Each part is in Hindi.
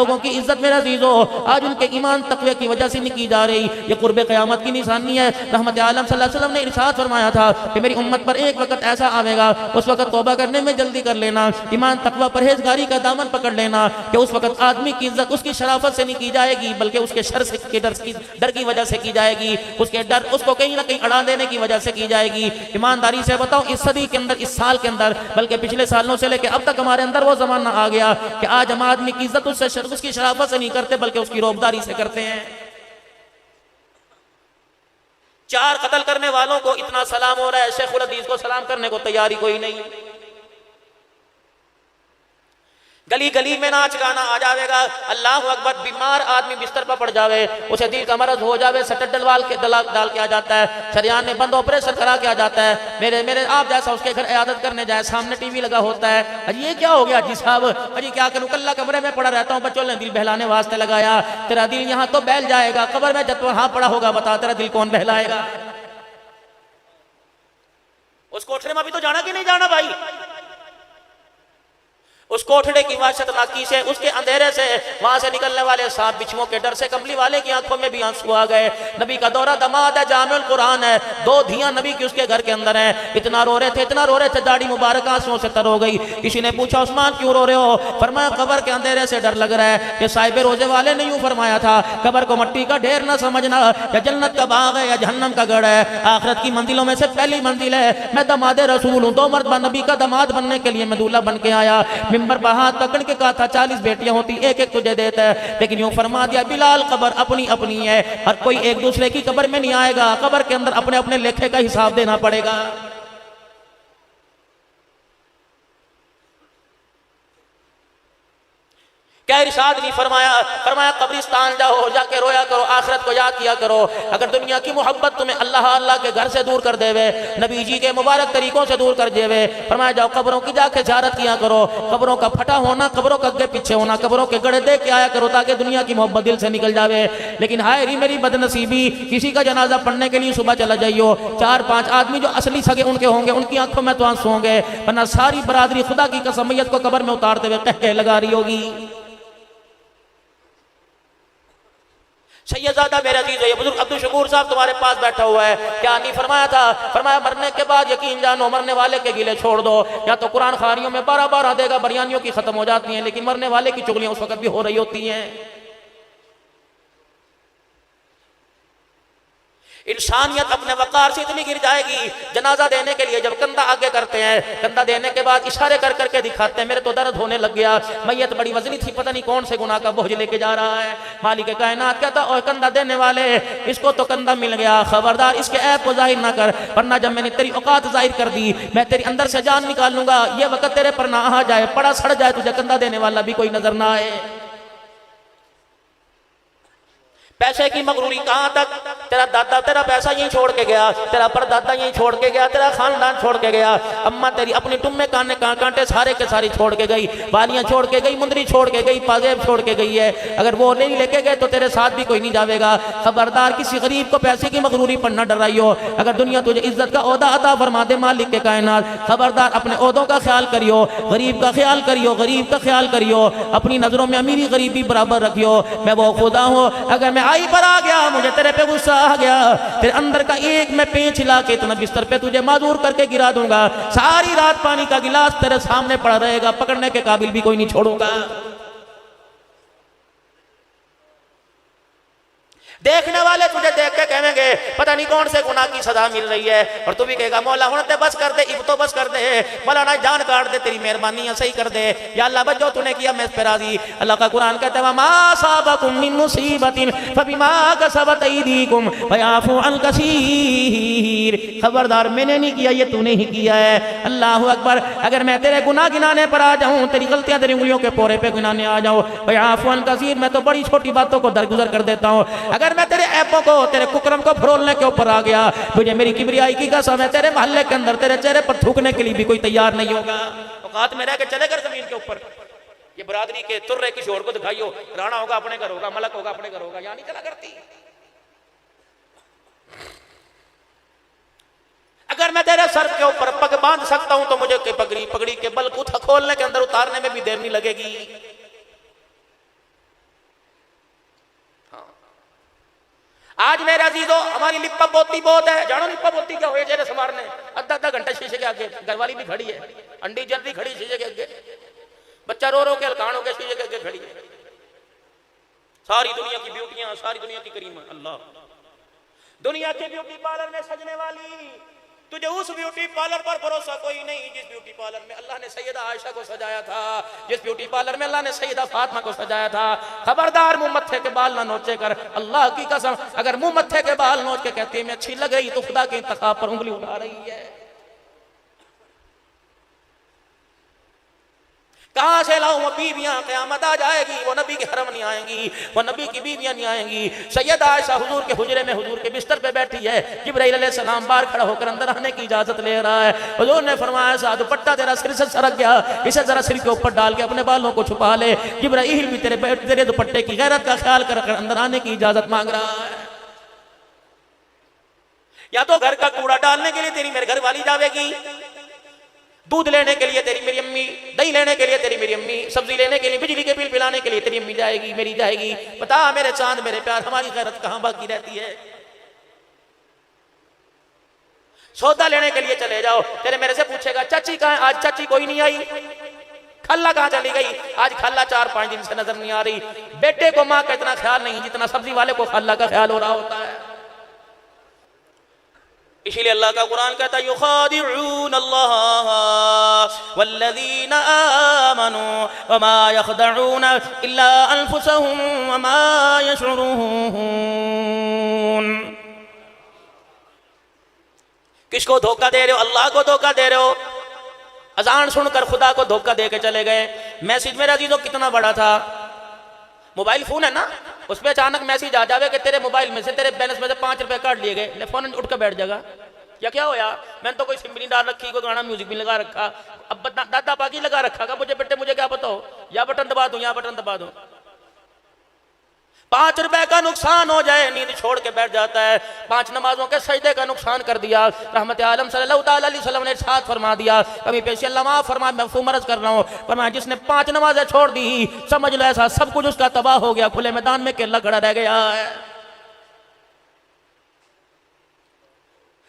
लोगों की इज्जत मेरा अजीज हो आज उनके ईमान तकवे की वजह से नहीं की जा रही। ये कुर्बे क़यामत की निशानी है। रहमत आलम सल्लल्लाहु अलैहि वसल्लम ने इरशाद फरमाया था कि मेरी उम्मत पर एक वक्त ऐसा आवेगा, उस वक्त तौबा करने में जल्दी कर लेना, ईमान तकवा परहेजगारी का दामन पकड़ लेना कि उस वक्त आदमी की इज्जत उसकी शराफत से नहीं की जाएगी बल्कि उसके शर से डर की वजह से की जाएगी, उसके डर उसको कहीं ना कहीं अड़ा देने की वजह से की जाएगी। ईमानदारी से बताओ इस सदी के अंदर, इस साल के अंदर, बल्कि पिछले सालों से लेकर अब तक हमारे अंदर वो जमाना आ गया कि आज हम आदमी की इज्जत उसकी शराफत से नहीं करते बल्कि उसकी रोबदारी से करते हैं। 4 कत्ल करने वालों को इतना सलाम हो रहा है, शेखुल हदीस को सलाम करने को तैयारी कोई नहीं। गली गली में नाच गाना आ जाएगा, अल्लाह अकबर। बीमार आदमी बिस्तर पर पड़ जावे, उसे दिल का मरज हो जावे, सटक डाल के आ जाता है, शरियान ने बंद ऑपरेशन करा के आ जाता है। मेरे आप जैसा उसके घर इयादत करने जाए, सामने टीवी लगा होता है, अजी ये क्या हो गया जी साहब, अजी क्या करूं, कल्ला कमरे में पड़ा रहता हूँ, बच्चों ने दिल बहलाने वास्ते लगाया, तेरा दिल यहाँ तो बहल जाएगा, कब्र में जब वहां पड़ा होगा बता तेरा दिल कौन बहलाएगा। उस कोठरे में अभी तो जाना कि नहीं जाना भाई? उस कोठड़े की वहशतनाकी से, उसके अंधेरे से, वहां से निकलने वाले सांप बिच्छुओं के डर से कमली वाले की आंखों में भी आंसू आ गए। नबी का दौरा दमाद है, जामिउल कुरान है, 2 धियां नबी की उसके घर के अंदर हैं। इतना रो रहे थे, दाढ़ी मुबारक आंसुओं से तर हो गई। किसी ने पूछा उस्मान क्यों रो रहे हो? फरमाया कब्र के अंधेरे से डर लग रहा है। कि साहिब रोजे वाले ने यूं फरमाया था, कब्र को मट्टी का ढेर न समझना, या जन्नत का बाग है या जहन्नम का गढ़ है, आखिरत की मंजिलों में से पहली मंजिल है। मैं दमाद रसूल हूं, 2 मर्तबा नबी का दमाद बनने के लिए मैं दूल्हा बन के आया। मिंबर पर हाथ पकड़ के कहा था 40 बेटियां होती, एक एक तुझे देता है, लेकिन यूं फरमा दिया बिलाल कब्र अपनी अपनी है, हर कोई एक दूसरे की कब्र में नहीं आएगा, कब्र के अंदर अपने अपने लेखे का हिसाब देना पड़ेगा। क्या इरशाद नहीं फरमाया? फरमाया कब्रिस्तान जाओ, जाके रोया करो, आखिरत को याद किया करो। अगर दुनिया की मोहब्बत तुम्हें अल्लाह अल्लाह के घर से दूर कर देवे, नबी जी के मुबारक तरीकों से दूर कर देवे, फरमाया जाओ कब्रों की जाके ज़ियारत किया करो। कब्रों का फटा होना, कब्रों का आगे पीछे होना, कब्रों के गड़े देख के आया करो ताकि दुनिया की मोहब्बत दिल से निकल जावे। लेकिन हाय री मेरी बदनसीबी, किसी का जनाजा पढ़ने के लिए सुबह चला जाइयो, 4-5 आदमी जो असली सगे उनके होंगे, उनकी आंखों में तो आंसू होंगे, वरना सारी बरादरी खुदा की कसमियत को कब्र में उतारते हुए कह के लगा रही होगी। सैयदजादा मेरा अजीज है, बुजुर्ग अब्दुल शकूर साहब तुम्हारे पास बैठा हुआ है, क्या नहीं फरमाया था? फरमाया मरने के बाद यकीन जानो मरने वाले के गिले छोड़ दो। या तो कुरान खानियों में 12 देगा, बरियानियों की खत्म हो जाती हैं, लेकिन मरने वाले की चुगलियां उस वक्त भी हो रही होती हैं। इंसानियत अपने वकार से इतनी गिर जाएगी, जनाजा देने के लिए जब कंधा आगे करते हैं, कंधा देने के बाद इशारे कर करके दिखाते हैं, मेरे तो दर्द होने लग गया, मैयत बड़ी वजनी थी, पता नहीं कौन से गुनाह का बोझ लेके जा रहा है। मालिक कायनात कहता और कंधा देने वाले, इसको तो कंधा मिल गया, खबरदार इसके ऐप को जाहिर ना कर, वरना जब मैंने तेरी औकात जाहिर कर दी, मैं तेरी अंदर से जान निकाल लूंगा। ये वक्त तेरे पर ना आ जाए, पड़ा सड़ जाए, तुझे कंधा देने वाला भी कोई नजर ना आए। पैसे की मगरूरी कहां तक? तेरा दादा तेरा पैसा यहीं छोड़ के गया, तेरा परदादा यहीं छोड़ के गया, तेरा खानदान छोड़ के गया, अम्मा तेरी अपनी टुम्मे कांटे सारे के सारी छोड़ के गई, बालियां छोड़ के गई, मुंदरी छोड़ के गई, पाजेब छोड़ के गई है। अगर वो नहीं लेके गए तो तेरे साथ भी कोई नहीं जाएगा। खबरदार किसी गरीब को पैसे की मगरूरी पर न डराइयो। अगर दुनिया तुझे इज्जत का ओहदा अता फरमा दे मालिक के कायनात, खबरदार अपने ओहदों का ख्याल करियो, गरीब का ख्याल करियो, गरीब का ख्याल करियो, अपनी नजरों में अमीरी गरीबी बराबर रखियो। मैं वो खुदा हूं, अगर मैं आई पर आ गया, मुझे तेरे पे गुस्सा आ गया, तेरे अंदर का एक मैं पेंच ला के इतना बिस्तर पे तुझे माजूर करके गिरा दूंगा। सारी रात पानी का गिलास तेरे सामने पड़ा रहेगा, पकड़ने के काबिल भी कोई नहीं छोड़ूंगा। देखने वाले तुझे देख के कहेंगे पता नहीं कौन से गुनाह की सजा मिल रही है, और तू भी कहेगा मौला हुन ते बस कर दे, इब तो बस कर दे, मौला ना जान काट दे, तेरी मेहरबानी है सही कर दे, या अल्लाह बस जो तूने किया मैं इस पे राजी। अल्लाह का कुरान कहता है मा साबकुम मिन मुसीबतिन फबिमा कसबत अयदीकुम वयाफू अन कसीर। खबरदार मैंने नहीं किया, ये तूने ही किया है। अल्लाह अकबर। अगर मैं तेरे गुनाह गिनाने पर आ जाऊं, तेरी गलतियां तेरी उंगलियों के पोरे पे गिनाने आ जाऊं, वयाफू अन कसीर, मैं तो बड़ी छोटी बातों को दरगुजर कर देता हूं। अगर मैं तेरे ऐपों को, तेरे कुकरम को फरोलने के ऊपर आ गया, तुझे मेरी किबरियाई की कसम है, तेरे मोहल्ले के अंदर तेरे चेहरे पर थूकने के लिए भी कोई तैयार नहीं होगा। औकात में रह के चले कर जमीन के ऊपर। ये बरादरी के तुर्रे किसी और को दिखाइयो, राणा होगा अपने घर होगा, मलक होगा अपने घर होगा, यहाँ नहीं चला करती। अगर मैं तेरे सर के ऊपर पग बांध सकता हूं तो मुझे पगड़ी के बल खोलने के अंदर उतारने में भी देर नहीं लगेगी। हाँ आज मेरे अजीजों हमारी लिप्पा पोती बहुत है। जानो लिप्पा पोती क्या हुए जेरे संवारने आधा आधा घंटा शीशे के आगे, घरवाली भी खड़ी है, अंडी जल्दी खड़ी शीशे के आगे, बच्चा रो रो के हलकान हो के शीशे के आगे खड़ी है। सारी दुनिया की ब्यूटियां, सारी दुनिया की करीमा अल्लाह, दुनिया के ब्यूटी पार्लर में सजने वाली, तुझे उस ब्यूटी पार्लर पर भरोसा कोई नहीं जिस ब्यूटी पार्लर में अल्लाह ने सैयदा आयशा को सजाया था, जिस ब्यूटी पार्लर में अल्लाह ने सैयदा फातिमा को सजाया था। खबरदार मुंह मत्थे के बाल ना नोचे कर, अल्लाह की कसम अगर मुंह मत्थे के बाल नोच के कहती है मैं अच्छी लग रही तो खुदा के इंतखाब पर उंगली उठा रही है। कहां से लाऊं वो बीवियां, क़यामत आ जाएगी वो नबी के हरम नहीं आएंगी, वो नबी की बीवियां नहीं आएंगी। सैयदा आयशा हुजूर के हुजरे में हुजूर के बिस्तर पे बैठी है, जिब्राइल अलैहिस्सलाम बाहर खड़ा होकर अंदर आने की इजाजत ले रहा है। हुजूर ने फरमाया सा दुपट्टा तेरा सिर से सरक गया, इसे जरा सिर के ऊपर डाल के अपने बालों को छुपा ले। जिब्राइल भी तेरे दुपट्टे की गैरत का ख्याल कर अंदर आने की इजाजत मांग रहा है। या तो घर का कूड़ा डालने के लिए तेरी मेरे घर वाली जाएगी, दूध लेने के लिए तेरी मेरी अम्मी, दही लेने के लिए तेरी मेरी अम्मी, सब्जी लेने के लिए, बिजली के बिल पिलाने के लिए तेरी अम्मी जाएगी, मेरी जाएगी। बता मेरे चांद मेरे प्यार हमारी गैरत कहां बाकी रहती है। सौदा लेने के लिए चले जाओ, तेरे मेरे से पूछेगा चाची कहां है, आज चाची कोई नहीं आई, खल्ला कहां चली गई, आज खल्ला 4-5 दिन से नजर नहीं आ रही। बेटे को मां का इतना ख्याल नहीं जितना सब्जी वाले को खल्ला का ख्याल हो रहा होता है। इसीलिए अल्लाह का कुरान कहता है युखादिऊन अल्लाह वल्लज़ीना आमनू वमा यखदऊन इल्ला अनफुसहुम वमा यशउरून। किसको धोखा दे रहे हो? अल्लाह को धोखा दे रहे हो। अजान सुनकर खुदा को धोखा दे के चले गए। मैसेज मेरा अजीजों कितना बड़ा था, मोबाइल फोन है ना, उसमें अचानक मैसेज आ जावे कि तेरे मोबाइल में से तेरे बैलेंस में से 5 रुपए काट लिए गए, फोन उठ कर बैठ जाएगा। या क्या होया, मैंने तो कोई सिम भी नहीं डाल रखी, कोई गाना म्यूजिक भी लगा रखा, अब दादा पाकी लगा रखा का मुझे बेटे मुझे क्या पता हो, या बटन दबा दूं या बटन दबा दूं। 5 रुपए का नुकसान हो जाए, नींद छोड़ के बैठ जाता है। 5 नमाजों के सजदे का नुकसान कर दिया। रहमत आलम सल्लल्लाहु अलैहि वसल्लम ने इरशाद फरमा दिया, कभी पेश अल्लाह माफ फरमा, मैं मर्ज कर रहा हूं, फरमाया जिसने 5 नमाजें छोड़ दी समझ लो ऐसा सब कुछ उसका तबाह हो गया, खुले मैदान में केला खड़ा रह गया है।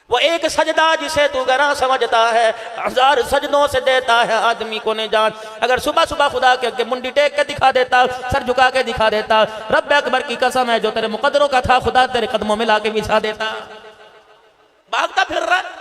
वो एक सजदा जिसे तू गरा समझता है 1000 सजदों से देता है आदमी को निजात। अगर सुबह सुबह खुदा के आगे मुंडी टेक के दिखा देता, सर झुका के दिखा देता, रब अकबर की कसम है जो तेरे मुकद्दरों का था खुदा तेरे कदमों में लाके बिछा देता। भागता फिर रहा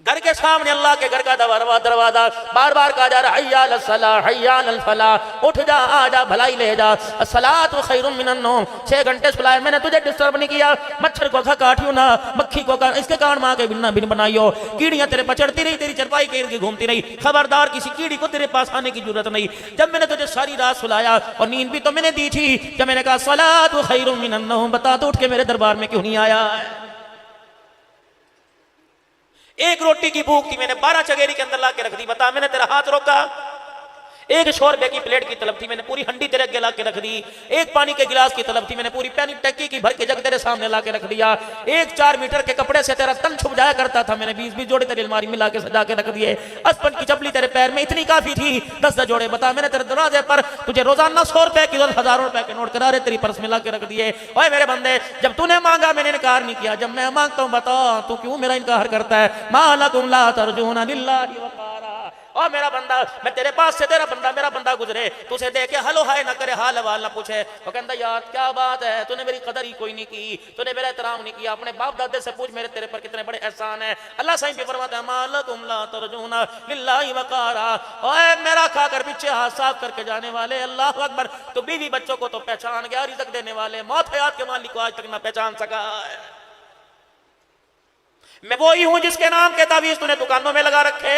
घर के सामने, अल्लाह के घर का दरवाजा बार बार कहा जा रहा है हय्या अलस सलाह हय्या अलल फलाह, उठ जा आ जा भलाई ले जा, अस्सलातु खैरुम मिनन नौम। 6 घंटे सुलाए मैंने तुझे डिस्टर्ब नहीं किया, मच्छर को काटियो ना, मक्खी को इसके कान मां के बिना बिन बनाइयो, कीड़ियां तेरे पर चढ़ती रही, तेरी चरपाई के इर्द घूमती रही, खबरदार किसी कीड़ी को तेरे पास आने की जरूरत नहीं। जब मैंने तुझे सारी रात सुलाया और नींद भी तो मैंने दी थी, जब मैंने कहा सलातु खैरुम मिनन नौम, बता तो उठ के मेरे दरबार में क्यों नहीं आया। एक रोटी की भूख थी, मैंने 12 चगेरी के अंदर ला के रख दी, बता मैंने तेरा हाथ रोका। एक शोरबे की प्लेट की तलब थी, मैंने पूरी हंडी तेरे आगे ला के रख दी। एक पानी के गिलास की तलब थी, मैंने पूरी पानी टंकी की भर के जग तेरे सामने ला के रख दिया। एक 4 मीटर के कपड़े से तेरा तन छुप जाया करता था, मैंने 20-20 जोड़े तेरी अलमारी में ला के सजा के रख दिए। अस्पन की चपली तेरे पैर में इतनी काफी थी, 10 जोड़े, बता मैंने तेरे दरवाजे पर तुझे रोजाना 100 रुपए की 1000 रुपए के नोट करा रहे तेरी पर्स में ला के रख दिए। ओए मेरे बंदे, जब तूने मांगा मैंने इनकार नहीं किया, जब मैं मांगता हूं बता तू क्यों मेरा इनकार करता है। मालकुम ला तर्जूना लिल्लाहि वक़ारा। और मेरा बंदा, मैं तेरे पास से तेरा बंदा मेरा बंदा गुजरे, तुझे देख के हलो हाय ना करे, हाल हवाल ना पूछे, वो कहता यार क्या बात है, तूने मेरी कदर ही कोई नहीं की, तूने मेरा एहतराम नहीं किया, अपने बाप दादे से पूछ मेरे तेरे पर कितने बड़े एहसान है। अल्लाह सही भी फरमाता है मालकुम ला तर्जूना लिल्लाहि वक़ारा। ओए मेरा खाकर पीछे हाथ साफ करके जाने वाले, अल्लाह अकबर, तो बीवी बच्चों को तो पहचान गया, रिज़्क़ देने वाले मौत हयात के मालिक को आज तक ना पहचान सका है। मैं वही हूं जिसके नाम के तावीज़ तूने दुकानों में लगा रखे,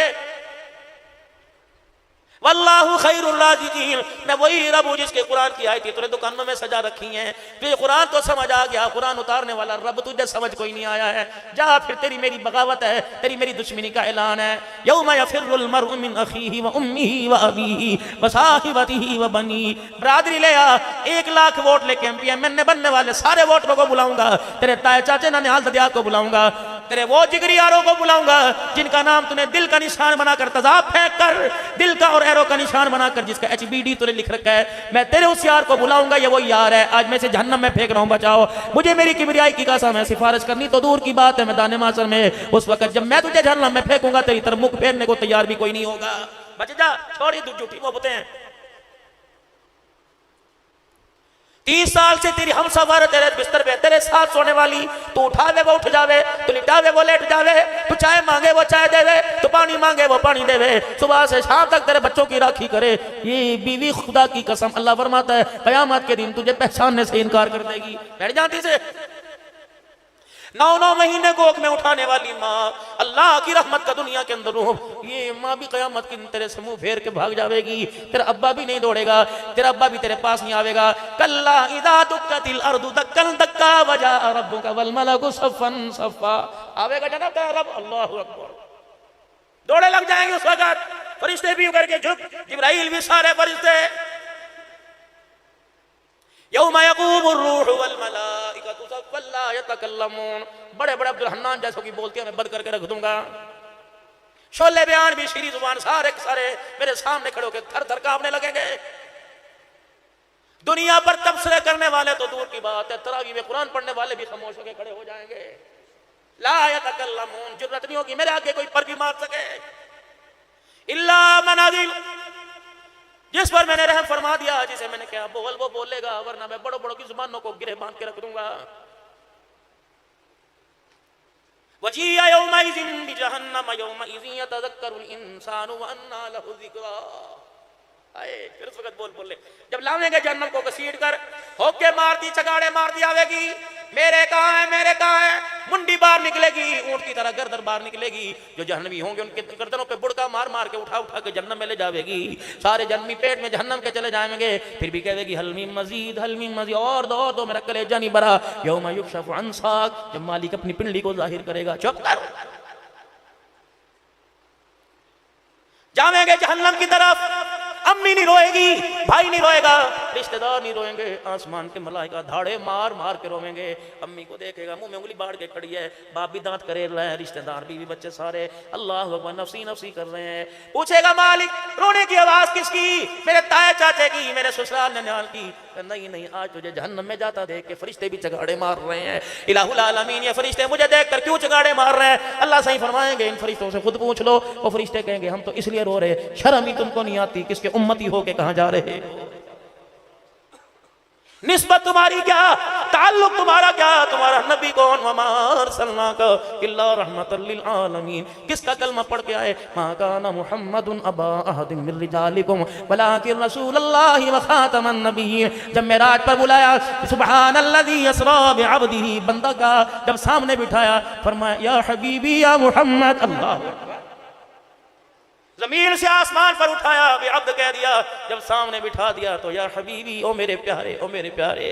वल्लाहु खैरुर राज़िकीन। मैं वही रब हूं जिसके कुरान की आयतें तूने दुकानों में सजा रखी हैं। तुझे कुरान तो समझ आ गया, कुरान उतारने वाला रब तुझे समझ कोई नहीं आया है। जा फिर तेरी मेरी बगावत है, तेरी मेरी दुश्मनी का ऐलान है। यौम यफिरुल मरउ मिन अखीही व उम्मिही व अबीही व साहिबतिही व बनी। बरादरी ले आ, 1 लाख वोट लेके एमपी एमएनए बनने वाले सारे वोटरों को बुलाऊंगा, तेरे ताए चाचे ननिहाल ददिया को बुलाऊंगा, तेरे वो जिगरी यारों को बुलाऊंगा जिनका नाम तूने दिल का निशान बनाकर तजाब फेंक कर, दिल का और एरो का निशान बनाकर जिसका HBD तूने लिख रखा है, मैं तेरे उस यार को बुलाऊंगा। ये वो यार है आज मैं से जहन्नम में फेंक रहा हूं, बचाओ मुझे। मेरी किबरियाई की कसम है, सिफारिश करनी तो दूर की बात है, मैदान माशर में उस वक्त जब मैं तुझे जहन्नम में फेंकूंगा तेरी तरफ मुख फेरने को तैयार भी कोई नहीं होगा। बच जा, छोड़ ये झूठी मोहब्बतें। 30 साल से तेरी हम सफर तेरे बिस्तर पे तेरे साथ सोने वाली, तू उठावे वो उठ जावे, तू लिटावे वो लेट जावे, तू चाय मांगे वो चाय देवे, तू पानी मांगे वो पानी देवे, सुबह से शाम तक तेरे बच्चों की राखी करे। ये बीवी खुदा की कसम अल्लाह फरमाता है कयामत के दिन तुझे पहचानने से इनकार कर देगी। बैठ जाती से 9 महीने गोद में उठाने वाली माँ, अल्लाह की रहमत का दुनिया के अंदर रूह, ये माँ भी कयामत के दिन तेरे से मुंह फेर के भाग जाएगी। तेरा अब्बा भी नहीं दौड़ेगा, तेरा अब्बा भी तेरे पास नहीं आवेगा। कल्ला इदा दुक्कतिल अर्दु दक्कन दक्का वजा रब्बुका वल मलकु सफ़न सफ़ा, आवेगा जनाब तेरा रब। अल्लाहु अकबर। दौड़े लग जाएंगे उस वक्त, फरिश्ते भी करके झुक, जिब्राइल भी, सारे फरिश्ते। यौम यक़ूमुर रूहु वल मलाइकतु सफ़्फ़न ला यतकल्लमून, बड़े बड़े अब्दुल हन्नान जैसों की बोलती है मैं बंद करके रख दूंगा। शोले बयान भी शीरी जुबान सारे सारे मेरे सामने खड़े होकर थर थर कांपने लगेंगे। दुनिया पर तबसरे करने वाले तो दूर की बात है, तरावी में कुरान पढ़ने वाले भी खामोश होकर खड़े हो जाएंगे। ला यतकल्लमून, जुर्रत नहीं होगी मेरे आगे कोई पर भी मार सके। इल्ला मन अज़िल, जिस पर मैंने रहम फरमा दिया, जिसे मैंने क्या बोल वो बोलेगा, वरना मैं बड़ों बड़ों की जुबानों को गिरे बांध के रख दूंगा। वजीअ यौमइज़िन बिजहन्नम यौमइज़िन यतज़क्करुल इंसानु व अन्ना लहु ज़िक्रा। आए फिर उस वक्त बोल ले, जब लावेंगे जहन्नम को घसीट कर, होके मारती चगाड़े मारती आवेगी, मेरे कहाँ है मेरे कहाँ है, मुंडी बाहर निकलेगी, ऊंट की तरह गर्दन बाहर निकलेगी। जो जहन्नमी होंगे उनके गर्दनों पे बुड़का मार मार के उठा उठा के जहन्नम में ले जावेगी। सारे जहन्नमी पेट में जहन्नम के चले जाएंगे, फिर भी कहेगी हलमी मजीद और दो मेरा कलेजा नहीं भरा। यौम युक्शफु अन साक, जब मालिक अपनी पिंडली को जाहिर करेगा। चुप कर, जावेंगे जहन्नम की तरफ। अम्मी नहीं रोएगी, भाई नहीं रोएगा, रिश्तेदार नहीं रोएंगे, आसमान के मलाइका धाड़े मार मार के रोएंगे। अम्मी को देखेगा मुंह में उंगली बाढ़ के खड़ी है, बाप भी दांत करे रहा है, रिश्तेदार बीवी बच्चे सारे अल्लाह अकबर नफसी नफसी कर रहे हैं। पूछेगा मालिक रोने की आवाज किसकी, मेरे ताए चाचे की, मेरे ससुराल ननिहाल की। नहीं नहीं, आज तुझे जहन्नम में जाता देख के फरिश्ते भी चगाड़े मार रहे हैं। इलाहुल आलमीन, ये फरिश्ते मुझे देखकर क्यों चगाड़े मार रहे हैं? अल्लाह सही फरमाएंगे इन फरिश्तों से खुद पूछ लो। वो फरिश्ते कहेंगे हम तो इसलिए रो रहे, शर्म ही तुमको नहीं आती, किसके उम्मती हो के कहां जा रहे हो? निस्बत तुम्हारी क्या, ताल्लुक तुम्हारा क्या, तुम्हारा नबी कौन? वमा अरसलनाका इल्ला रहमतल लिल आलमीन। किसका कलमा पढ़ के आए? मा काना मुहम्मदुन अबा अहदिन मिन रिजालिकुम वलाकिन रसूलुल्लाहि व खातमन नबिय्यीन। जब मेराज पर बुलाया, सुब्हानल्लज़ी यसरा बिअब्दिही, बंदा का जब सामने बिठाया, फरमाया या हबीबी या मुहम्मद। अल्लाह, जमीन से आसमान पर उठाया, बेअब्द कह दिया, जब सामने बिठा दिया तो या हबीबी, ओ मेरे प्यारे, ओ मेरे प्यारे।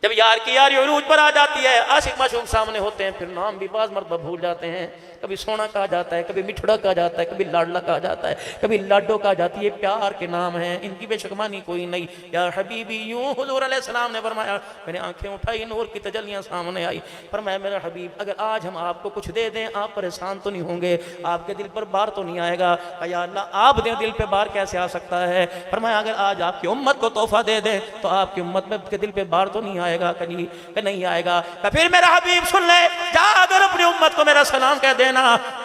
जब यार की यारी उरूज पर आ जाती है, आशिक माशूक सामने होते हैं, फिर नाम भी बाज मर्तबा भूल जाते हैं। कभी सोना कहा जाता है, कभी मिठड़ा कहा जाता है, कभी लाडला कहा जाता है, कभी लाडो कहा जाती है। प्यार के नाम हैं, इनकी बेशकमानी कोई नहीं। या हबीबी, यूं हुजूर अलैहिस्सलाम ने फरमाया, मैंने आंखें उठाई, नूर की तजल्लियां सामने आई। फरमाया मेरा हबीब, अगर आज हम आपको कुछ दे दें, आप परेशान तो नहीं होंगे, आपके दिल पर बार तो नहीं आएगा? या अल्लाह, आप दें, दिल पे बार कैसे आ सकता है? फरमाया अगर आज आपकी उम्मत को तोहफा दे दें तो आपकी उम्मत में के दिल पे बार तो नहीं आएगा? कहीं नहीं आएगा। फिर मेरा हबीब सुन ले, जा अगर अपनी उम्मत को मेरा सलाम कह देना,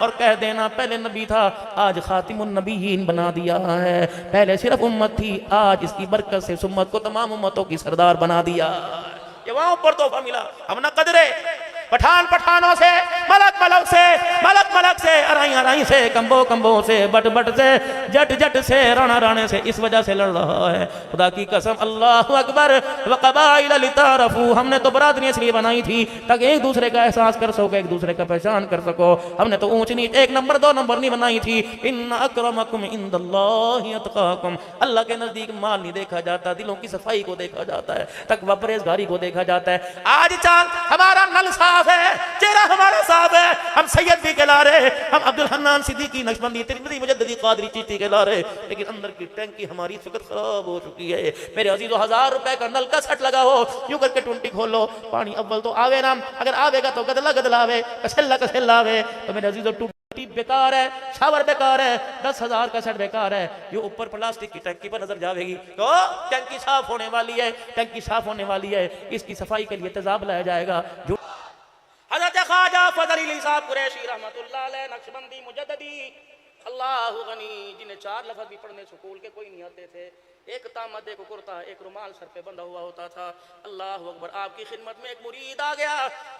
और कह देना पहले नबी था, आज खातिमुन नबीयीन बना दिया है। पहले सिर्फ उम्मत थी, आज इसकी बरकत से इस उम्मत को तमाम उम्मतों की सरदार बना दिया। ये वहां ऊपर तोहफा मिला, हम ना कदरे। पठान पठानों से, मलक मलक से, मलक मलक से, अराई अराई से, कंबो कंबो से, बट बट से, जट जट से, राणा राणे से, इस वजह से लड़ रहा है। खुदा की कसम, अल्लाह अकबर। वक़बाइल लितारफू, हमने तो बरादरी इसलिए बनाई थी ताकि एक दूसरे का एहसास कर सको, एक दूसरे का पहचान कर सको। हमने तो ऊंच नीच, एक नंबर दो नंबर नहीं बनाई थी। इन्ना अक्रमकुम इंदल्लाहि अतकाकुम, अल्लाह के नजदीक माल नहीं देखा जाता, दिलों की सफाई को देखा जाता है, तकवा परहेज़गारी को देखा जाता है। आज चांद हमारा नल साफ साफ है, चेहरा हमारा साफ है। हम सैयद भी कहला रहे, हम अब्दुल हन्नान सिद्दीकी, नक्शबंदी, तिरमिज़ी, मुजद्दिदी, कादरी, चिश्ती कहला रहे, लेकिन अंदर की टैंकी हमारी इस वक्त खराब हो चुकी है। मेरे अजीजों, 1000 रुपए का नल का सेट लगा हो, यूं करके टूंटी खोलो, पानी अव्वल तो आवे ना, अगर आवेगा तो गदला गदला आवे, कसेला आवे। तो मेरे अजीजों, टूटी बेकार है, शावर बेकार है, 10,000 का सेट बेकार है। ये ऊपर प्लास्टिक की टंकी पर नजर जाएगी तो टंकी साफ होने वाली है, टंकी साफ होने वाली है, इसकी सफाई के लिए तेजाब लाया जाएगा। जो हज़रत ख्वाजा फज़ल अली साहब कुरैशी रहमतुल्लाह अलैह, नक्शबंदी, मुजद्दिदी, अल्लाहु गनी, जिन्हें 4 लफ्ज़ भी पढ़ने स्कूल के कोई नहीं आते थे, एक तामद, एक कुर्ता, एक रुमाल सर पे बंधा हुआ होता था। अल्लाह अकबर। आपकी खिदमत में एक मुरीद आ गया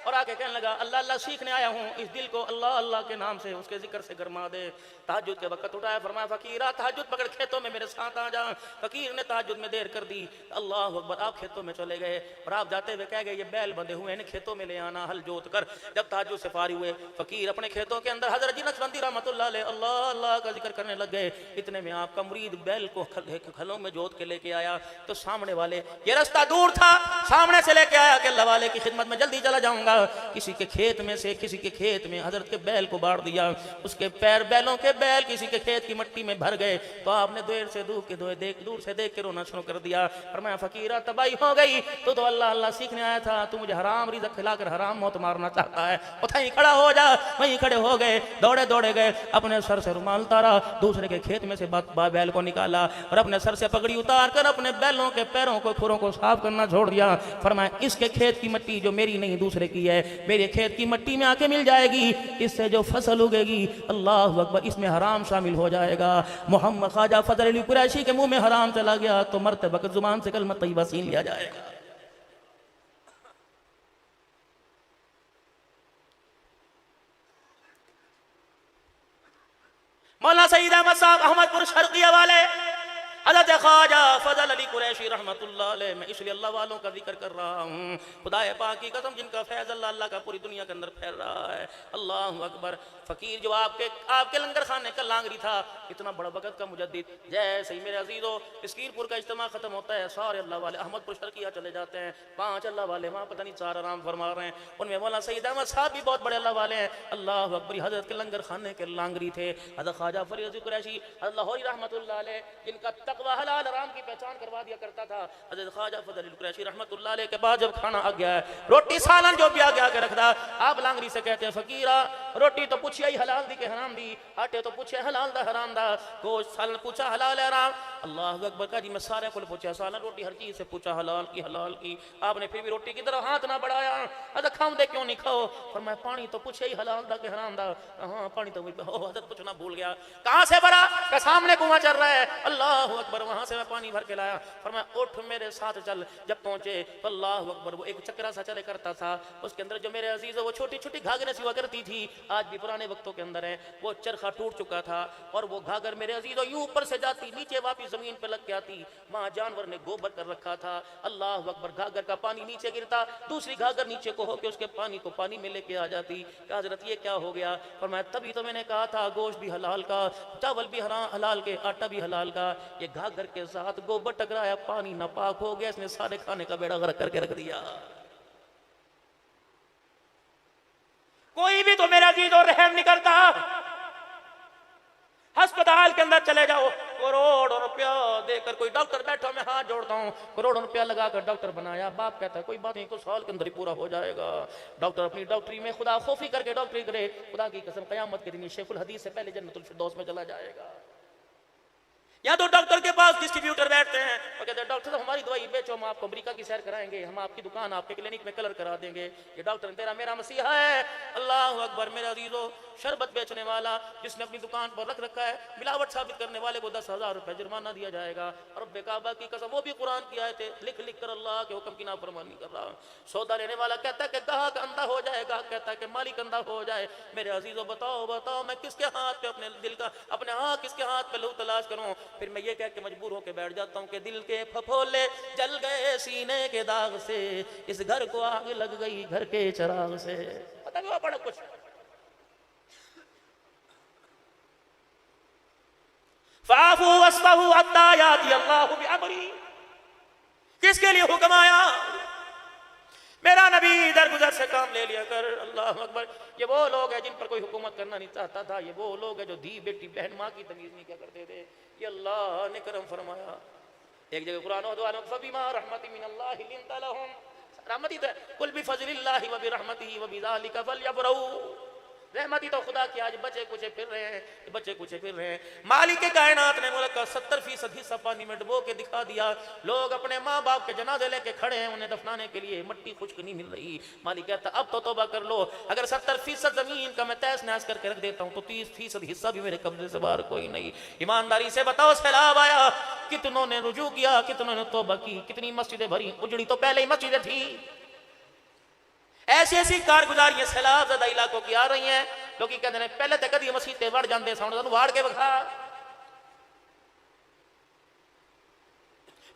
और आके कहने लगा, अल्लाह अल्लाह सीखने आया हूँ, इस दिल को अल्लाह अल्लाह के नाम से, उसके जिक्र से गरमा दे। तहज्जुद के वक्त उठाया, फरमाया फकीरा तहज्जुद पकड़ खेतों में मेरे साथ आ जा। फकीर ने तहज्जुद में देर कर दी। अल्लाह अकबर। आप खेतों में चले गए और आप जाते हुए कह गए, ये बैल बंधे हुए हैं, खेतों में ले आना, हल जोत कर। जब तहज्जुद से फारिग हुए, फकीर अपने खेतों के अंदर हज़रत जी नक्शबंदी रहमतुल्लाह अलैह अल्लाह अल्लाह का जिक्र करने लग गए। इतने में आपका मुरीद बैल को खलों में जोत के लेके आया। तो सामने वाले, ये रास्ता दूर था, सामने से लेके आया कि अल्लाह वाले की खिदमत में जल्दी चला जाऊंगा। किसी के खेत में से किसी के खेत में हजरत के बैल को बांट दिया, उसके पैर बैलों के बैल किसी के खेत की मिट्टी में भर गए। तो आपने दूर से देख के रोना शुरू कर दिया। फरमाया फकीरा तबाही हो गई, तो अल्लाह अल्लाह सीखने आया था, तू मुझे हराम रिज़्क़ खिलाकर हराम मौत मारना चाहता है। वहीं खड़ा हो जा। वहीं खड़े हो गए, दौड़े गए, अपने सर से रुमाल उतारा, दूसरे के खेत में से बैल को निकाला और अपने सर से पगड़ी उतार कर अपने बैलों के पैरों को, खुरों को साफ करना छोड़ दिया। फरमाया इसके खेत की मिट्टी जो मेरी नहीं दूसरे की है, मेरे खेत की मिट्टी में आके मिल जाएगी, इससे जो फसल उगेगी अल्लाह अकबर इसमें हराम शामिल हो जाएगा। मोहम्मद ख्वाजा फजल अली कुरैशी के मुंह में हराम चला गया तो मरते वक्त जुबान से कलमा तय्यबा छीन लिया जाएगा। मौलाना सईद अहमद साहब अहमदपुर शर्किया वाले, हज़रत ख्वाजा फज़ल अली कुरैशी रहमतुल्लाह अलैह, मैं इसलिए अल्लाह वालों का जिक्र कर रहा हूँ, खुदाए पाक की कसम जिनका फैज़ अल्लाह का पूरी दुनिया के अंदर फैल रहा है। अल्लाह अकबर। फ़कीर जो आपके लंगर खाने का लांगरी था, इतना बड़ा वक़्त का मुजद्दिद, जैसे ही मेरे अजीज़ों इस्कीरपुर का इज्तिमा ख़त्म होता है, सारे अल्लाह वाले अहमदपुर शर्किया चले जाते हैं। 5 अल्लाह वाले वहाँ पता नहीं 4 आराम फरमा रहे हैं। उनमें मौलाना सईद अहमद साहब भी बहुत बड़े अल्लाह वाले हैं। अल्लाह अकबर। हज़रत के लंगर खाने के लांगरी थे हज़रत ख्वाजा फरीद अली कुरैशी लाहौरी रहमतुल्लाह अलैह, जिनका तकवा हलाल हराम की पहचान करवा दिया करता था। हज़रत ख्वाजा फज़ल अली कुरैशी रहमतुल्लाह अलैह के बाद जब खाना आ गया है, रोटी सालन जो भी आ गया के रखदा, आप लांगरी से कहते हैं फकीरा रोटी तो पूछिए ही हलाल दी के हराम दी, आटे तो पूछे हलाल दा हराम दा, गोश्त सालन पूछा हलाल है हराम। अल्लाह अकबर का जी मैं सारे को पूछा सालन रोटी हर चीज से पूछा हलाल की, आपने फिर भी रोटी की तरफ हाथ ना बढ़ाया। अरे खाओ दे क्यों नहीं खाओ? पर मैं पानी तो पूछे ही हलाल दा के हराम दा, हाँ पानी तो हजरत पूछना भूल गया। कहाँ से भरा? का सामने कुआं चल रहा है। अल्लाह अकबर। वहां से मैं पानी भर के लाया। पर मैं उठ मेरे साथ चल। जब पहुंचे तो अल्लाह अकबर वो एक चक्रा सा चले करता था, उसके अंदर जो मेरे अजीज वो छोटी छोटी घाघरें सी हुआ करती थी, आज भी पुराने वक्तों के अंदर है। वो चरखा टूट चुका था और वो घाघर मेरे अजीजों यूं ऊपर से जाती नीचे वापिस जमीन पे लग के आती। वहां जानवर ने गोबर कर रखा था। अल्लाह अकबर। घाघर का पानी नीचे गिरता, दूसरी घाघर नीचे को होकर उसके पानी को पानी में लेके आ जाती। हजरत ये क्या हो गया? और मैं तभी तो मैंने कहा था गोश्त भी हलाल का, चावल भी हलाल के, आटा भी हलाल का। ये घाघर के साथ गोबर टकराया, पानी नापाक हो गया, इसने सारे खाने का बेड़ा गर्क करके रख दिया। कोई भी तो मेरा अजीज और रहम नहीं करता। अस्पताल के अंदर चले जाओ, करोड़ों रुपया देकर कोई डॉक्टर बैठा, मैं हाथ जोड़ता हूँ, करोड़ों रुपया लगाकर डॉक्टर बनाया। बाप कहता है कोई बात नहीं, कुछ साल के अंदर ही पूरा हो जाएगा। डॉक्टर अपनी डॉक्टरी में खुदा खौफी करके डॉक्टरी करे, खुदा की कसम क़यामत के दिन शेखुल हदीस से पहले जन्नतुल फिरदौस में चला जाएगा। या तो डॉक्टर के पास डिस्ट्रीब्यूटर बैठते हैं और कहते हैं डॉक्टर साहब हमारी दवाई बेचो, हम आपको अमेरिका की सैर कराएंगे, हम आपकी दुकान आपके क्लिनिक में कलर करा देंगे। ये डॉक्टर तेरा मेरा मसीहा है। अल्लाह अकबर। मेरा अजीजों शरबत बेचने वाला जिसने अपनी दुकान पर रख रखा है, मिलावट साबित करने वाले को 10,000 रुपए जुर्माना दिया जाएगा। और बेकाबा की कसम वो भी कुरान की आयतें लिख लिख कर अल्लाह के हुक्म की नाफरमानी कर रहा। सौदा लेने वाला कहता है कि ग्राहक अंधा हो जाए, ग्राहक कहता है कि मालिक अंधा हो जाए। मेरे अजीजों बताओ मैं किसके हाथ पे अपने दिल का किसके हाथ पे लहू तलाश करूं? फिर मैं ये कह के मजबूर होकर बैठ जाता हूँ कि दिल के फफोले जल गए सीने के दाग से, इस घर को आग लग गई घर के चिराग से। पता नहीं बड़ा कुछ। फाफू वस्फहू हत्ता याती अल्लाहु बिअमरी। किसके लिए हुक्म आया? मेरा नबी दरगुजर से काम ले लिया कर। अल्लाह अकबर। ये वो लोग हैं जिन पर कोई हुकूमत करना नहीं चाहता था। ये वो लोग हैं जो दी बेटी बहन माँ की तमीज नहीं क्या करते थे। ये अल्लाह ने करम फरमाया। एक जगह कुरान फबीमा रहमतिन मिनल्लाहि लिंता लहुम, रहमती तो कुल बिफज़लिल्लाहि व बिरहमतिही व बिज़ालिका फलयफ्रहू। रहमती तो खुदा की आज बच्चे कुछ फिर रहे हैं, बच्चे कुछ फिर रहे हैं। मालिक के कायनात ने मुल्क का 70% हिस्सा पानी में डुबो के दिखा दिया। लोग अपने माँ बाप के जनाजे लेके खड़े हैं, उन्हें दफनाने के लिए मट्टी खुश्क नहीं मिल रही। मालिक कहता अब तो तौबा कर लो। अगर 70% जमीन का मैं तहस नहस करके रख देता हूँ तो 30% हिस्सा भी मेरे कब्जे से बाहर कोई नहीं। ईमानदारी से बताओ, सैलाब आया, कितनों ने रुजू किया, कितनों ने तौबा की, कितनी मस्जिदें भरी। उजड़ी तो पहले ही मस्जिदें थी। ऐसी ऐसी कारगुजारियां सैलाब ज़दा इलाकों की आ रही हैं। लोग कहते हैं पहले तो कभी मसीते वड़ जाते सन, वाड़ के विखा।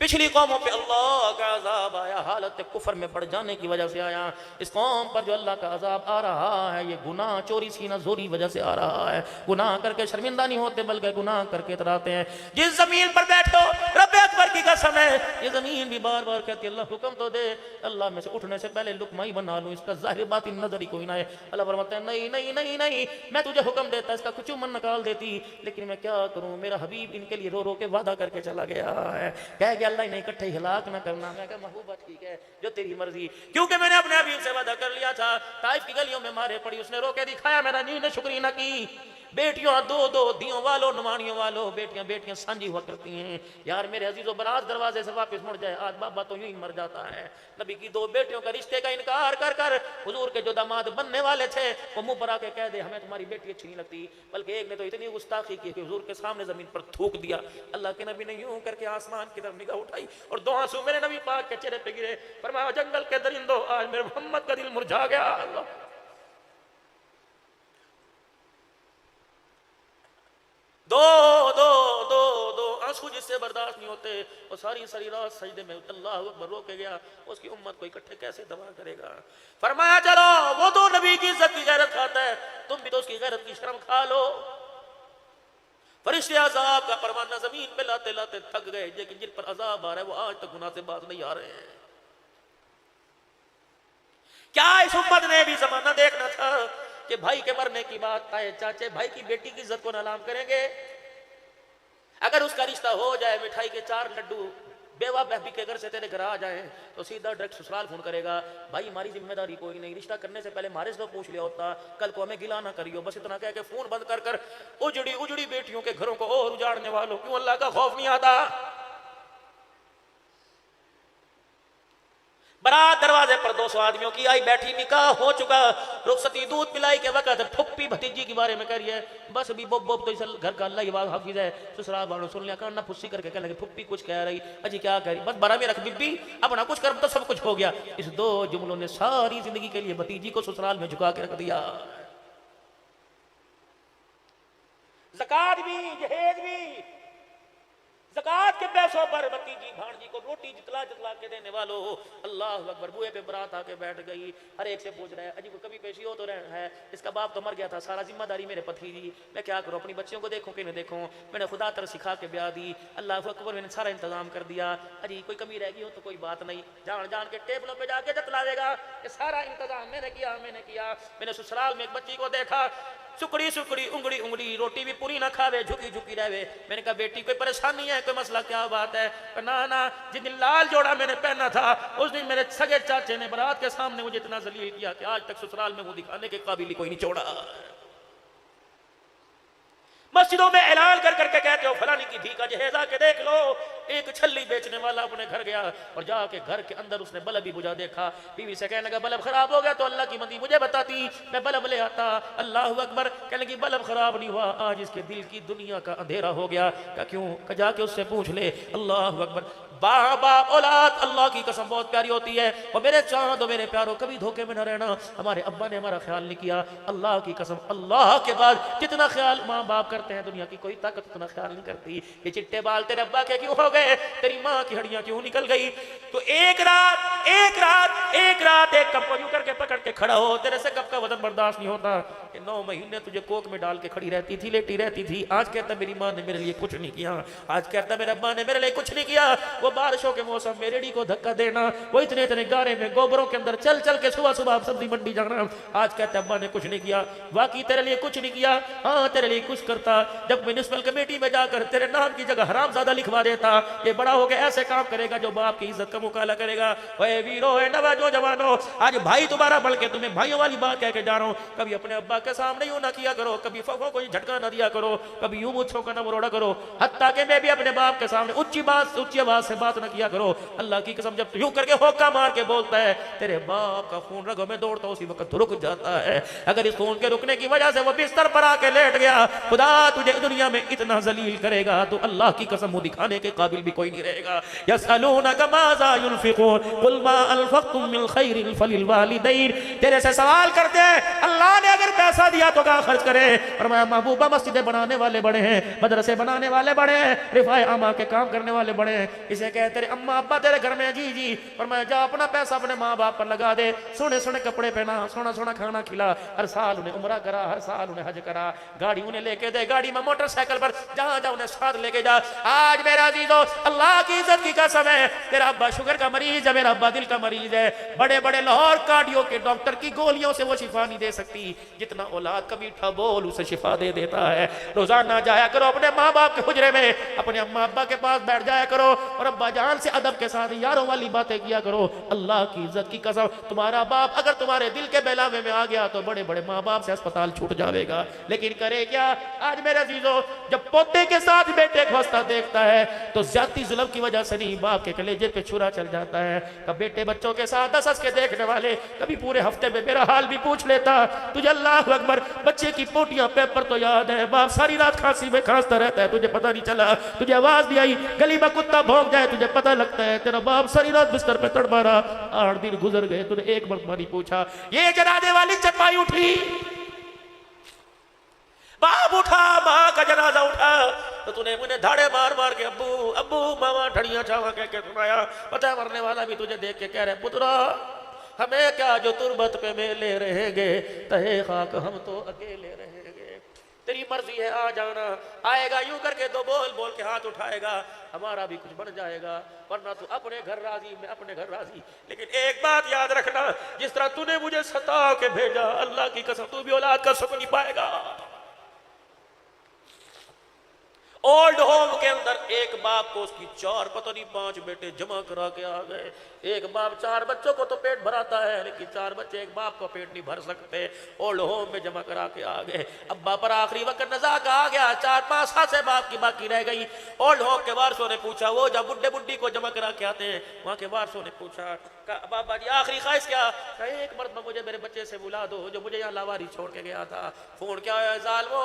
पिछली कौमों पे अल्लाह का अजाब आया, हालत कुफर में पड़ जाने की वजह से आया। इस कौम पर जो अल्लाह का अजाब आ रहा है, ये गुनाह चोरी सीना जोरी वजह से आ रहा है। गुनाह करके शर्मिंदा नहीं होते, बल्कि गुनाह करके इतराते हैं। जिस जमीन पर बैठो, रब्बे अकबर की कसम है, ये जमीन भी बार बार कहती है अल्लाह हुक्म तो दे, अल्लाह में से उठने से पहले लुकमा ही बना लूं, इसका जाहिर बात नजर ही कोई ना है। अल्लाह फरमाता है नहीं नहीं नहीं नहीं, मैं तुझे हुक्म देता, इसका कुछ मन निकाल देती, लेकिन मैं क्या करूं, मेरा हबीब इनके लिए रो रो के वादा करके चला गया है। कह गया अल्लाह इन्हें इकट्ठे हिलाक ना करना। मैं कहा महबूबा ठीक है, जो तेरी मर्जी, क्योंकि मैंने अपने हबीब से वादा कर लिया था। ताइफ की गलियों में मारे पड़ी, उसने रो के दिखाया, मेरा नींद ने शुक्री ना की। बेटियों दो दो दियों वालों नुमानियों वालों, बेटियां बेटियां सांझी हुआ करती हैं। यार मेरे अजीजों, बारात दरवाजे से वापस मुड़ जाए, आज बाबा तो यूं ही मर जाता है। नबी की दो बेटियों का रिश्ते का इनकार कर कर हुजूर के जो दामाद बनने वाले थे, वो मुंह पर आके कह दे हमें तुम्हारी बेटी अच्छी नहीं लगती। बल्कि एक ने तो इतनी गुस्ताखी की कि हुजूर के सामने जमीन पर थूक दिया। अल्लाह के नबी ने यूं करके आसमान की तरफ निगाह उठाई और दो आंसू मेरे नबी पाक के चेहरे पे गिरे। फरमाया जंगल के दरिंदों, आज मेरे मोहम्मद का दिल मुरझा गया। अल्लाह दो दो दो दो आंसू जिससे बर्दाश्त नहीं होते, वो सारी सारी रात सजदे में अल्लाह अकबर रो के गया। उसकी उम्मत को इकट्ठे कैसे दबा करेगा। फरमाया चलो, वो तो नबी की इज्जत की गैरत खाता है, तुम भी तो उसकी गैरत की शर्म खा लो। फरिश्ते अजाब का परवाना जमीन पे लाते लाते थक गए, लेकिन जिन पर अजाब आ रहा है वो आज तक गुनाह से बाज नहीं आ रहे हैं। क्या इस उम्मत ने भी जमाना देखना था कि भाई के मरने की बात, ताए चाचे भाई की बेटी की इज्जत को नालाम करेंगे। अगर उसका रिश्ता हो जाए, मिठाई के 4 लड्डू बेवा बहबी के घर से तेरे घर आ जाए, तो सीधा डायरेक्ट ससुराल फोन करेगा, भाई हमारी जिम्मेदारी कोई नहीं, रिश्ता करने से पहले हमारे से तो पूछ लिया होता, कल को हमें गिला ना करियो। बस इतना कह के फोन बंद कर कर उजड़ी उजड़ी बेटियों के घरों को और उजाड़ने वालों, क्यों अल्लाह का खौफ नहीं आता। बारात दरवाजे पर 200 आदमियों की आई बैठी, निकाह हो चुका, रुखसती दूध पिलाई के वक्त फुप्पी भतीजी के बारे में कह रही है, बस अभी बोब बोब तो इस घर का अल्लाह ही हाफिज है। ससुराल वालों सुन लिया, काना फुस्सी करके कह लगे फुप्पी कुछ कह रही, अजी क्या कह रही, बस बरा में रख बीबी, अब ना कुछ कर तो सब कुछ हो गया। इस 2 जुमलों ने सारी जिंदगी के लिए भतीजी को ससुराल में झुका के रख दिया। ज़कात भी, जहेज भी, ज़कात के पैसों पर भतीजी भांजी को रोटी जितला जितला के देने वालों, अल्लाह अकबर। बुए पे बारात आके बैठ गई, हर एक से पूछ रहा है, अजी को कभी पेशी हो तो रहा है, इसका बाप तो मर गया था, सारा जिम्मेदारी मेरे भतीजी, मैं क्या करूँ, अपनी बच्चियों को देखूँ कि नहीं देखूँ। मैंने खुदा तरह सिखा के ब्याह दी, अल्लाह अकबर, मैंने सारा इंतजाम कर दिया। अजी कोई कमी रह गई हो तो कोई बात नहीं, जान जान के टेबलों पर जाके जतला देगा कि सारा इंतजाम मैंने किया मैंने किया। मैंने ससुराल में एक बच्ची को देखा, सुकड़ी सुकड़ी उंगली उंगली, रोटी भी पूरी ना खावे, झुकी झुकी रहे। मैंने कहा बेटी कोई परेशानी है, कोई मसला, क्या बात है। ना ना, जिस दिन लाल जोड़ा मैंने पहना था उस दिन मेरे सगे चाचे ने बारात के सामने मुझे इतना जलील किया कि आज तक ससुराल में वो दिखाने के काबिल कोई नहीं छोड़ा। मस्जिदों में ऐलान कर करके कहते हो फलानी की धी का जहेजा के देख लो। एक छल्ली बेचने वाला अपने घर गया और जाके घर के अंदर उसने बल्ब भी बुझा देखा। बीवी से कहने लगा बल्ब खराब हो गया तो अल्लाह की बंदी मुझे बताती, मैं बल्ब ले आता। अल्लाह अकबर। कहने लगी बल्ब खराब नहीं हुआ, आज इसके दिल की दुनिया का अंधेरा हो गया। क्या क्यों? जाके उससे पूछ ले। अल्लाह अकबर। बाबा औलाद अल्लाह की कसम बहुत प्यारी होती है। और मेरे चांद मेरे प्यारों, कभी धोखे में न रहना। हमारे अब्बा ने हमारा ख्याल नहीं किया, अल्लाह की कसम। अल्लाह के बाद जितना ख्याल माँ बाप करते हैं दुनिया की कोई ताकत उतना ख्याल नहीं करती। ये चिट्टे बाल तेरे अब्बा के क्यों हो गए, तेरी माँ की हड्डियां क्यों निकल गई। तो एक रात एक कंपनी करके पकड़ के खड़ा हो, तेरे से कब का वजन बर्दाश्त नहीं होता। कि 9 महीने तुझे कोक में डाल के खड़ी रहती थी, लेटी रहती थी। आज कहता मेरी माँ ने मेरे लिए कुछ नहीं किया, आज कहता मेरे अब्बा ने मेरे लिए कुछ नहीं किया। वो बारिशों के मौसम में रेडी को धक्का देना, वो इतने इतने गारे में गोबरों के अंदर चल चल के सुबह सुबह सब्जी मंडी जाना, आज कहता अब्बा ने कुछ नहीं किया। वाकई तेरे लिए कुछ नहीं किया, हाँ तेरे लिए कुछ करता। जब म्युनिसिपल कमेटी में जाकर तेरे नाम की जगह हरामजादा लिखवा देता, ये बड़ा हो गया ऐसे काम करेगा जो बाप की इज्जत का मुकाला करेगा। ओए वीरो है नवाजो जवानों, आज भाई तुम्हारा बढ़ के तुम्हें भाइयों वाली बात कह के जा रहा हूँ। कभी अपने अब्बा के सामने यूं ना किया करो, कभी फखों को झटका ना दिया करो, कभी यूं मुझों का ना मरोड़ा करो। हत्ता के मैं भी अपने बाप के सामने ऊंची आवाज से बात ना किया करो। अल्लाह की कसम जब यूं करके होका मार के बोलता है तेरे बाप का खून रगों में दौड़ता उसी वक्त रुक जाता है। अगर इस खून के रुकने की वजह से वो बिस्तर पर आके लेट गया, खुदा तुझे दुनिया में इतना जलील करेगा तो अल्लाह की कसम मुंह दिखाने के काबिल भी कोई नहीं रहेगा। यसअलूनका माज़ा युनफिकून कुल मा अनफक़्तुम मिन खैरिन फलिल वालिदैन, तेरे से सवाल करते हैं अल्लाह ने अगर पैसा दिया तो कहाँ खर्च करे। और मैं महबूबा मस्जिदें बनाने वाले बड़े हैं, मदरसे बनाने वाले बड़े हैं, रिफाए आमा के काम करने वाले बड़े हैं। इसे कहते तेरे अम्मा अब्बा तेरे घर में जी जी, और मैं जा अपना पैसा अपने माँ बाप पर लगा दे, सोने सोने कपड़े पहना, सोना सोना खाना खिला, हर साल उन्हें उम्रा करा, हर साल उन्हें हज करा, गाड़ी उन्हें लेके दे, गाड़ी में मोटरसाइकिल पर जहां जा उन्हें साथ लेके जा। आज मेरा अजीजों अल्लाह की इज्जत की कसम है, तेरा अब्बा शुगर का मरीज है, मेरा अब्बा दिल का मरीज है। बड़े बड़े लाहौर कार्डियो के डॉक्टर की गोलियों से वो शिफा नहीं दे सकती जितना औलाद का मीठा बोल उसे शिफा दे देता है। रोजाना जाया करो अपने माँ बाप के हुजरे में, अपने अम्मा अब्बा के पास बैठ जाया करो और अब्बा जान से अदब के साथ यारों वाली बातें किया करो। अल्लाह की इज्जत की कसम तुम्हारा बाप अगर तुम्हारे दिल के बहलावे में आ गया तो बड़े बड़े माँ बाप से अस्पताल छूट जाएगा। लेकिन करे क्या आज मेरे अजीजों, जब पोते के साथ बेटे को हंसता देखता है तो ज्यादती जुल्म की वजह से नहीं बाप के कलेजे पे छुरा चल जाता है। कब बेटे बच्चों के साथ हंस हंस के देखने वाले कभी पूरे हफ्ते में मेरा हाल भी पूछ लेता तुझे अल्लाह अकबर, बच्चे की पोटियां पेपर तो याद है, बाप सारी रात खांसी में खांसता रहता है, तुझे पता नहीं चला, तुझे आवाज भी आई, गली में कुत्ता भौंक जाए तुझे पता लगता है, तेरा बाप सारी रात बिस्तर पे तड़पा रहा, 8 दिन गुजर गए, तूने एक मरतबा नहीं पूछा। ये जनाजे वाली चपाई उठी, बाप उठा, माँ का जनाजा उठा तो तूने मुझे धाड़े मार मार के अब्बू अब्बू मामा ठड़िया छावा कह के सुनाया। पता है मरने वाला भी तुझे देख के कह रहे पुत्रा हमें क्या जो तुरबत पे मेले रहेंगे, तहे खाक हम तो अकेले रहेंगे, तेरी मर्जी है आ जाना, आएगा यूं करके दो बोल बोल के हाथ उठाएगा, हमारा भी कुछ बन जाएगा, वरना तू अपने घर राजी मैं अपने घर राजी। लेकिन एक बात याद रखना, जिस तरह तूने मुझे सता के भेजा अल्लाह की कसम तू भी औलाद का सुख नहीं पाएगा। ओल्ड होम के अंदर एक बाप को उसकी 4 पता नहीं 5 बेटे जमा करा के आ गए। एक बाप 4 बच्चों को तो पेट भराता है, लेकिन 4 बच्चे एक बाप को पेट नहीं भर सकते। ओल्ड होम में जमा करा के आ गए। अब्बा पर आखिरी वक्त नजा का आ गया, 4-5 साल से बाप की बाकी रह गई। ओल्ड होम के वारसों ने पूछा, वो जब बुड्ढे बुड्ढी को जमा करा के आते हैं वहां के वारसों ने पूछा बाबा जी आखिरी ख्वाहिश क्या? एक मर्तबा मुझे मेरे बच्चे से बुला दो जो मुझे यहाँ लावारी छोड़ के गया था। फोन क्या है जालिमो,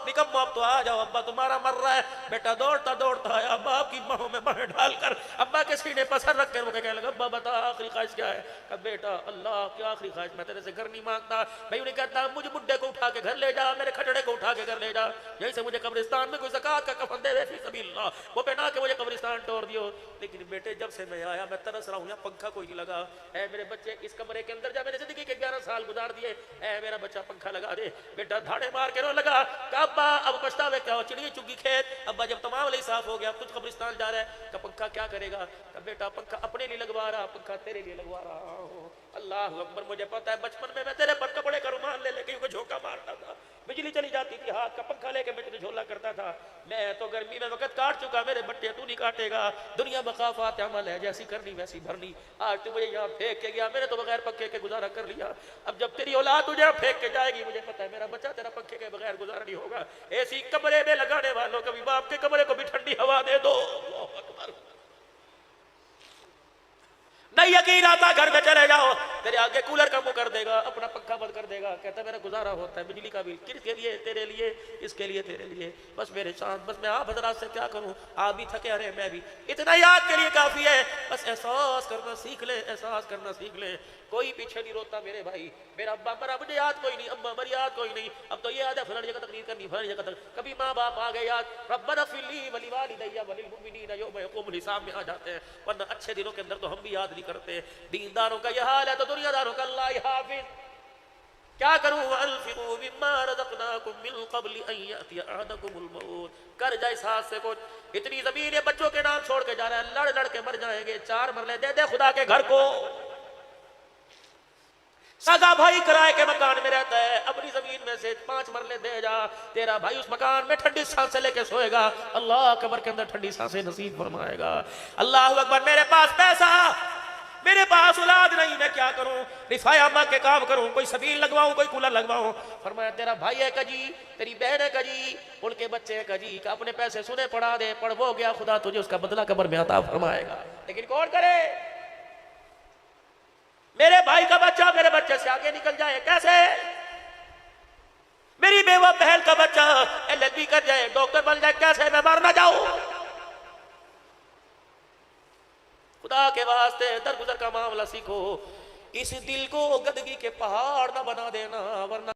निकम्मो अब तो आ जाओ, अब्बा तुम्हारा मर रहा है। बेटा दौड़ता दौड़ता आया, बाप की बाहों में बाहें डालकर अब्बा के सीने पर सर रख कर वो कहने लगा अब्बा बता आखिरी ख्वाहिश क्या है? कहा बेटा अल्लाह की आखिरी ख्वाहिश, मैं तेरे से घर नहीं मांगता, मैं उन्हें कहता मुझे बुड्ढे को उठा के घर ले जा, मेरे खटड़े को उठा के घर ले जा, यहीं से मुझे कब्रिस्तान में कोई ज़कात का कफन दे फी सबीलिल्लाह, वो पहना के मुझे कब्रिस्तान तोड़ दियो। लेकिन बेटे जब से मैं आया मैं तरस रहा हूँ, यहाँ पंखा कोई नहीं लगा। ऐ मेरे बच्चे इस कमरे के अंदर जा, मैंने जिंदगी के 11 साल गुजार दिए, ऐ मेरा बच्चा पंखा लगा दे। बेटा धाड़े मार के रो लगा, अब्बा अब पछतावे क्या हो, चिड़िया चुगी खेत, अब्बा जब तमाम लिए साफ हो गया कुछ कब्रिस्तान जा रहा है, का पंखा क्या करेगा? का बेटा पंखा अपने लिए लगवा रहा, पंखा तेरे लिए लगवा रहा हूँ। अल्लाह अकबर, मुझे पता है बचपन में मैं तेरे पर कपड़े का रुमाल ले लेके झोंका मारता था, बिजली चली जाती थी, हाथ का पंखा लेके मैं तुझे झोला करता था। मैं तो गर्मी में वक्त काट चुका, मेरे बट्टे तू नहीं काटेगा। दुनिया मखाफात अमल है, जैसी करनी वैसी भरनी। आज तू मुझे यहाँ फेंक के गया, मैंने तो बगैर पंखे के गुजारा कर लिया। अब जब तेरी औलाद तुझे फेंक के जाएगी, मुझे पता है मेरा बच्चा तेरा पंखे के बगैर गुजारा नहीं होगा। ऐसी कमरे में लगाने वालों कभी बाप के कमरे को भी ठंडी हवा दे दो। नहीं यकीन आता घर में चले जाओ, तेरे आगे कूलर का मुंह कर देगा, अपना पंखा बंद कर देगा, कहता मेरा गुजारा होता है, बिजली का बिल किसके लिए? तेरे लिए, इसके लिए, तेरे लिए, बस मेरे साथ, बस मैं आप हजरात से क्या करूं, आप भी थके अरे मैं भी, इतना याद के लिए काफी है। बस एहसास करना सीख ले, एहसास करना सीख ले। कोई पीछे नहीं रोता मेरे भाई, मेरा अब्बा मरा मुझे याद कोई नहीं, अम्मा मरी याद कोई नहीं, अब तो ये याद है फलानी जगह तकरीर करनी, फलानी जगह तक, कभी माँ बाप आ गए याद, रब्बना फिल्ली वली वालिदैया वलिल मुमिनीना यौम यक़ूमुल हिसाब में आ जाते हैं, वरना अच्छे दिनों के अंदर तो हम भी याद नहीं करते। दीनदारों का यह हाल है तो दुनियादारों का अल्लाह हाफिज। क्या करूं? अल्फिकू मिम्मा रज़क़नाकुम मिन क़ब्लि अन यअतिया अहदकुमुल मौत। कर जाए साथ से कुछ, इतनी ज़मीन ये बच्चों के नाम छोड़ के जा रहा है, लड़ लड़ के मर जाएंगे। 4 मरले दे दे खुदा के घर को। सगा भाई किराए के मकान में रहता है, अपनी जमीन में से 5 मरले दे जा, तेरा भाई उस मकान में ठंडी सांसें लेके सोएगा, अल्लाह कब्र के अंदर ठंडी सांसें नसीब फरमाएगा। अल्लाह अकबर। मेरे पास पैसा, मेरे पास औलाद नहीं, मैं क्या करूं? रिफाया अम्मा के काम करूं, कोई सबील लगवाऊं, कोई कूलर लगवाऊं। फरमाया तेरा भाई है कजी, तेरी बहन है कजी, उनके बच्चे हैं कजी, का अपने पैसे सुने पढ़ा दे, पढ़ वो गया, खुदा तुझे उसका बदला कब्र में अता फरमाएगा। लेकिन कौन करे? मेरे भाई का बच्चा मेरे बच्चे से आगे निकल जाए कैसे? मेरी बेवा बहन का बच्चा LLB कर जाए, डॉक्टर बन जाए कैसे? मैं मर ना जाऊं? खुदा के वास्ते दरगुजर का मामला सीखो, इस दिल को गदगी के पहाड़ ना बना देना, वरना